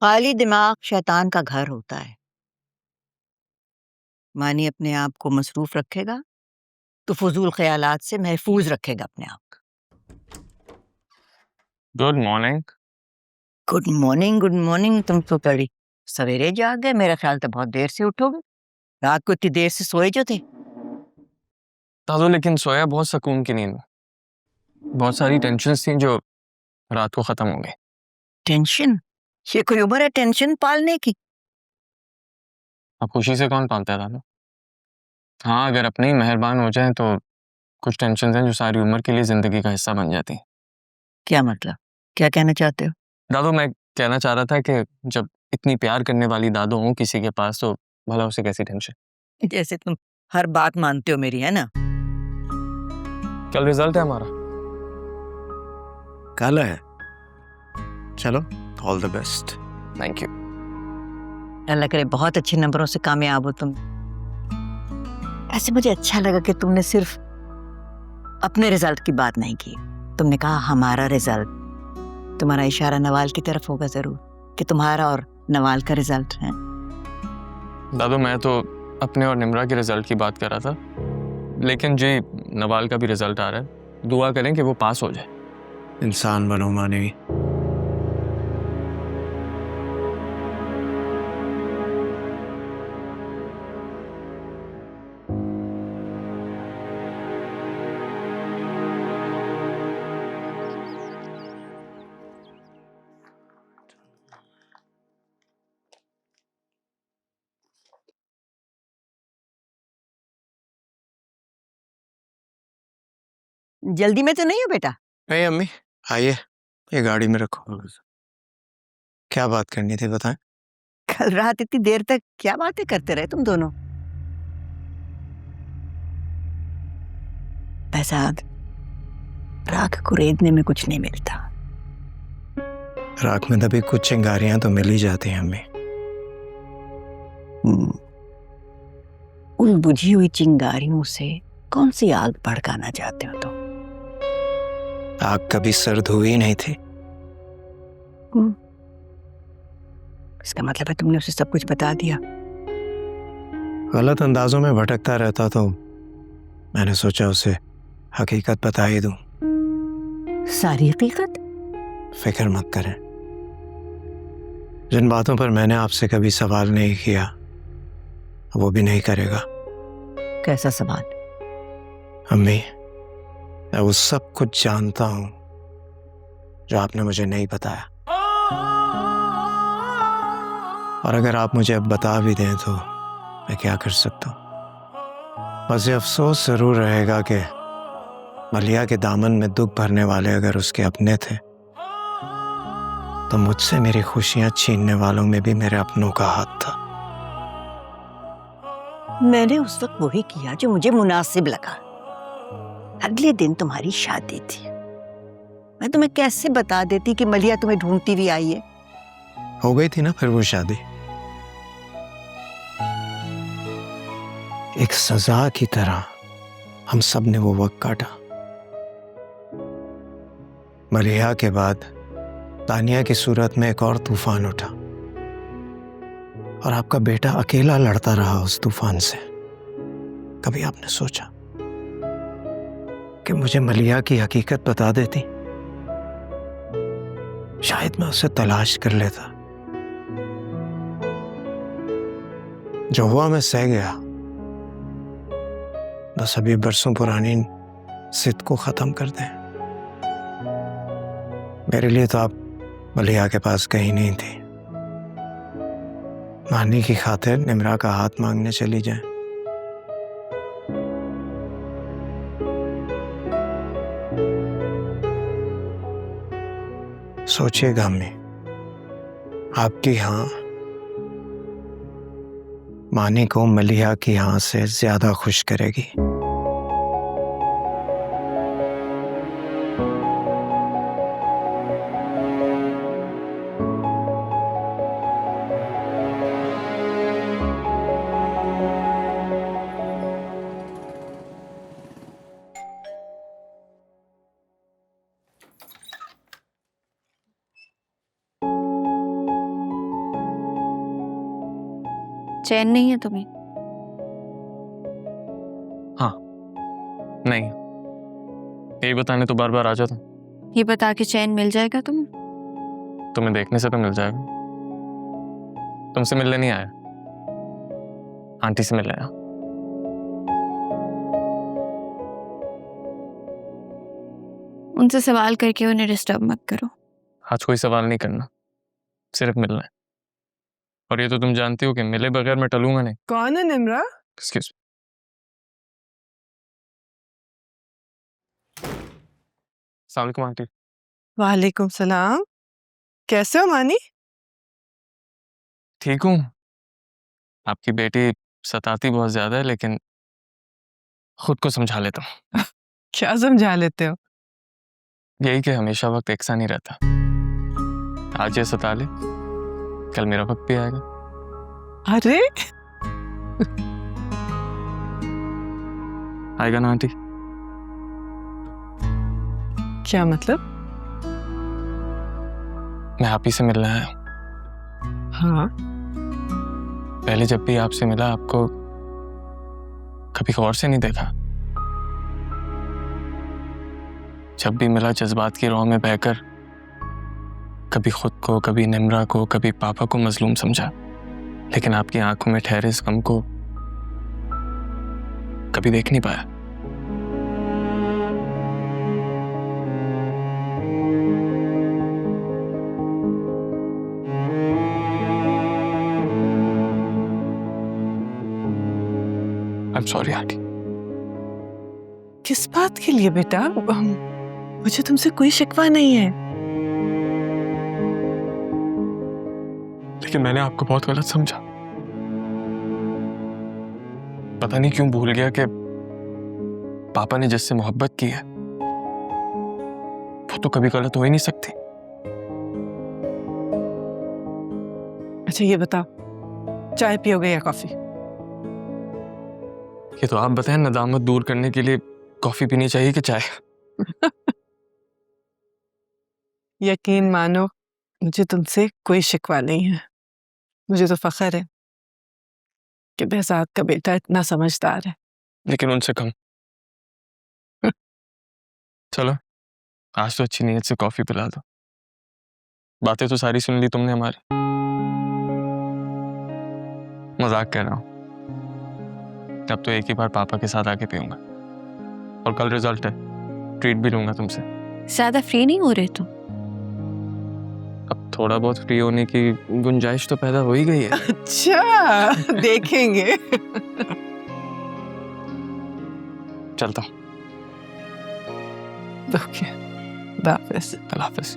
खाली दिमाग शैतान का घर होता है। मानी अपने आप को मसरूफ रखेगा तो फजूल ख्यालात से महफूज रखेगा अपने आप को। Good morning. Good morning, good morning. तुम तो बड़ी सवेरे जाग गए। मेरा ख्याल था बहुत देर से उठोगे। रात को इतनी देर से सोए जो थे। दादू लेकिन सोया बहुत सुकून की नींद में। बहुत सारी टेंशन्स थी जो रात को खत्म हो गई। टेंशन? ये कोई उम्र है टेंशन पालने की? अब खुशी से कौन पालता है दादू? हाँ, अगर अपने ही मेहरबान हो जाए तो कुछ टेंशन हैं जो सारी उम्र के लिए जिंदगी का हिस्सा बन जाती हैं। क्या मतलब? क्या कहना चाहते हो? दादू, मैं कहना चाह रहा था कि जब इतनी प्यार करने वाली दादू हो किसी के पास तो भला उसे कैसी टेंशन। जैसे तुम हर बात मानते हो मेरी, है ना? कल रिजल्ट है हमारा। कल है? चलो, all the best. Thank you. Allah करे बहुत अच्छे नंबरों से कामयाब हो तुम। ऐसे मुझे अच्छा लगा कि तुमने सिर्फ अपने रिजल्ट की बात नहीं की। तुमने कहा हमारा रिजल्ट। तुम्हारा इशारा नवाल की तरफ होगा जरूर कि तुम्हारा और नवाल का रिजल्ट है। दादू, मैं तो अपने और निम्रा के रिजल्ट की बात कर रहा था, लेकिन जी नवाल का भी रिजल्ट आ रहा है। दुआ करें कि वो पास हो जाए। इंसान बनो मानवी। जल्दी में तो नहीं हो बेटा? नहीं अम्मी, आइए, ये गाड़ी में रखो। क्या बात करनी थी बताएं। कल रात इतनी देर तक क्या बातें करते रहे तुम दोनों? फैजाद, राख को रेतने में कुछ नहीं मिलता। राख में दबी कुछ चिंगारियां तो मिल ही जाती हैं अम्मी। उन बुझी हुई चिंगारियों से कौन सी आग भड़काना चाहते हो तुम? आग कभी सर्द हुई नहीं थी। इसका मतलब है तुमने उसे सब कुछ बता दिया? गलत अंदाजों में भटकता रहता तो मैंने सोचा उसे हकीकत बता ही दूं। सारी हकीकत? फिक्र मत करें, जिन बातों पर मैंने आपसे कभी सवाल नहीं किया वो भी नहीं करेगा। कैसा सवाल? अम्मी, मैं वो सब कुछ जानता हूं जो आपने मुझे नहीं बताया, और अगर आप मुझे अब बता भी दें तो मैं क्या कर सकता हूं। बस ये अफसोस जरूर रहेगा कि मलिया के दामन में दुख भरने वाले अगर उसके अपने थे तो मुझसे मेरी खुशियां छीनने वालों में भी मेरे अपनों का हाथ था। मैंने उस वक्त वही किया जो मुझे मुनासिब लगा। अगले दिन तुम्हारी शादी थी। मैं तुम्हें कैसे बता देती कि मलिया तुम्हें ढूंढती हुई आई है? हो गई थी ना फिर वो शादी, एक सजा की तरह हम सब ने वो वक्त काटा। मलिहा के बाद तानिया की सूरत में एक और तूफान उठा और आपका बेटा अकेला लड़ता रहा उस तूफान से। कभी आपने सोचा कि मुझे मलिहा की हकीकत बता देती? शायद मैं उसे तलाश कर लेता। जो हुआ मैं सह गया। बस अभी बरसों पुरानी जिद को खत्म कर दें। मेरे लिए तो आप मलिहा के पास कहीं नहीं थी। मानी की खातिर निम्रा का हाथ मांगने चली जाए। सोचिएगा अम्मी, आपकी हाँ मानी को मलिहा की हाँ से ज्यादा खुश करेगी। चैन नहीं है तुम्हें? नहीं, यही बताने तो बार बार आ जाता हूँ। ये बता के चैन मिल जाएगा तुम्हें? तुम्हें देखने से तो मिल जाएगा। तुमसे मिलने नहीं आया, आंटी से मिलने आया। उनसे सवाल करके उन्हें डिस्टर्ब मत करो। आज कोई सवाल नहीं करना, सिर्फ मिलना है। और ये तो तुम जानती हो कि मिले बगैर मैं टलूंगा नहीं। कौन है निम्रा? एक्सक्यूज। अस्सलाम वालेकुम आंटी। वालेकुम सलाम। कैसे हो मानी? ठीक हूँ। आपकी बेटी सताती बहुत ज्यादा है, लेकिन खुद को समझा लेता हूँ। क्या समझा लेते हो? यही कि हमेशा वक्त एक सा नहीं रहता। आज ये सता ले, कल मेरा वक्त भी आएगा। अरे आएगा ना आंटी? क्या मतलब? मैं आप ही से मिलने आया हूँ। हाँ, पहले जब भी आपसे मिला, आपको कभी गौर से नहीं देखा। जब भी मिला, जज्बात की राह में बहकर कभी खुद को, कभी निम्रा को, कभी पापा को मजलूम समझा। लेकिन आपकी आंखों में ठहरे इस गम को कभी देख नहीं पाया। I am sorry aunty. किस बात के लिए बेटा? मुझे तुमसे कोई शिकवा नहीं है। लेकिन मैंने आपको बहुत गलत समझा। पता नहीं क्यों भूल गया कि पापा ने जिससे मोहब्बत की है वो तो कभी गलत हो ही नहीं सकती। अच्छा ये बताओ, चाय पियोगे या कॉफी? ये तो आप बताएं, नदामत दूर करने के लिए कॉफी पीनी चाहिए कि चाय? यकीन मानो, मुझे तुमसे कोई शिकवा नहीं है। मुझे तो फख्र है कि बेहजाद का बेटा इतना समझदार है। लेकिन उनसे कम। चलो, आज तो अच्छी नीयत से कॉफी पिला दो। बातें तो सारी सुन ली तुमने हमारी। मजाक कर रहा हूं। अब तो एक ही बार पापा के साथ आके पीऊंगा। और कल रिजल्ट है, ट्रीट भी लूंगा तुमसे। ज्यादा फ्री नहीं हो रहे तुम? अब थोड़ा बहुत फ्री होने की गुंजाइश तो पैदा हो ही गई है। अच्छा देखेंगे। चलता हूँ। ओके, खुदा हाफिज़। अल्लाह हाफिज़।